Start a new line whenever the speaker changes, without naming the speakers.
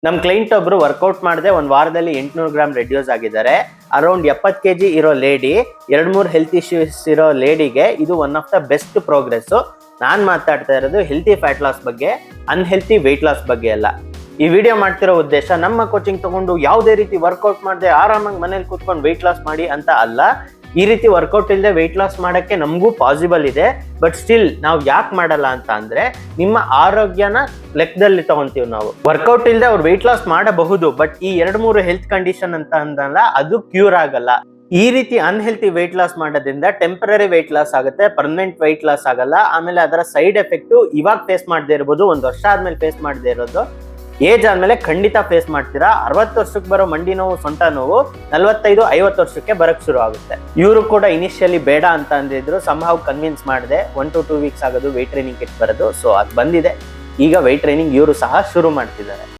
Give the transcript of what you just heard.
ನಮ್ ಕ್ಲೈಂಟ್ ಒಬ್ರು ವರ್ಕೌಟ್ ಮಾಡದೆ ಒಂದ್ ವಾರದಲ್ಲಿ 800 ಗ್ರಾಮ್ ರೆಡ್ಯೂಸ್ ಆಗಿದ್ದಾರೆ. ಅರೌಂಡ್ 70 kg ಇರೋ ಲೇಡಿ, 2-3 ಹೆಲ್ತ್ ಇಶ್ಯೂಸ್ ಇರೋ ಲೇಡಿಗೆ ಇದು one of the best progress. ನಾನ್ ಮಾತಾಡ್ತಾ ಇರೋದು ಹೆಲ್ತಿ ಫ್ಯಾಟ್ ಲಾಸ್ ಬಗ್ಗೆ, ಅನ್ಹೆಲ್ತಿ ವೆಯ್ಟ್ ಲಾಸ್ ಬಗ್ಗೆ ಅಲ್ಲ. ಈ ವಿಡಿಯೋ ಮಾಡ್ತಿರೋ ಉದ್ದೇಶ ನಮ್ಮ ಕೋಚಿಂಗ್ ತಗೊಂಡು ಯಾವುದೇ ರೀತಿ ವರ್ಕೌಟ್ ಮಾಡದೆ ಆರಾಮಾಗಿ ಮನೇಲಿ ಕೂತ್ಕೊಂಡು ವೆಯ್ಟ್ ಲಾಸ್ ಮಾಡಿ ಅಂತ ಅಲ್ಲ. ಈ ರೀತಿ ವರ್ಕೌಟ್ ಇಲ್ಲದೆ ವೆಯ್ಟ್ ಲಾಸ್ ಮಾಡಕ್ಕೆ ನಮಗೂ ಪಾಸಿಬಲ್ ಇದೆ. ಬಟ್ ಸ್ಟಿಲ್ ನಾವು ಯಾಕೆ ಮಾಡಲ್ಲ ಅಂತ ಅಂದ್ರೆ, ನಿಮ್ಮ ಆರೋಗ್ಯನ ಲೆಕ್ಕದಲ್ಲಿ ತಗೊಂತೀವಿ ನಾವು. ವರ್ಕೌಟ್ ಇಲ್ಲದೆ ಅವ್ರು ವೆಯ್ಟ್ ಲಾಸ್ ಮಾಡಬಹುದು, ಬಟ್ ಈ 2-3 ಹೆಲ್ತ್ ಕಂಡೀಷನ್ ಅಂತ ಅಂದಲ್ಲ, ಅದು ಕ್ಯೂರ್ ಆಗಲ್ಲ. ಈ ರೀತಿ ಅನ್ಹೆಲ್ತಿ ವೆಯ್ಟ್ ಲಾಸ್ ಮಾಡೋದ್ರಿಂದ ಟೆಂಪರರಿ ವೆಯ್ಟ್ ಲಾಸ್ ಆಗುತ್ತೆ, ಪರ್ಮನೆಂಟ್ ವೆಯ್ಟ್ ಲಾಸ್ ಆಗಲ್ಲ. ಆಮೇಲೆ ಅದರ ಸೈಡ್ ಎಫೆಕ್ಟ್ ಇವಾಗ ಫೇಸ್ ಮಾಡದೇ ಇರಬಹುದು, 1 ವರ್ಷ ಆದ್ಮೇಲೆ ಫೇಸ್ ಮಾಡದೇ ಇರೋದು, ಏಜ್ ಆದ್ಮೇಲೆ ಖಂಡಿತ ಫೇಸ್ ಮಾಡ್ತೀರಾ. 60 ವರ್ಷಕ್ಕೆ ಬರೋ ಮಂಡಿ ನೋವು, ಸೊಂಟ ನೋವು 45-50 ವರ್ಷಕ್ಕೆ ಬರಕ್ ಶುರು ಆಗುತ್ತೆ. ಇವರು ಕೂಡ ಇನಿಷಿಯಲಿ ಬೇಡ ಅಂತ ಅಂದಿದ್ರು, ಸಂಭಾವ್ ಕನ್ವಿನ್ಸ್ ಮಾಡಿದೆ. 1 to 2 ವೀಕ್ಸ್ ಆಗೋದು ವೆಯ್ಟ್ ಟ್ರೈನಿಂಗ್ ಕಿಟ್ ಬರೋದು. ಸೊ ಅದು ಬಂದಿದೆ. ಈಗ ವೆಯ್ಟ್ ಟ್ರೈನಿಂಗ್ ಇವರು ಸಹ ಶುರು ಮಾಡ್ತಿದ್ದಾರೆ.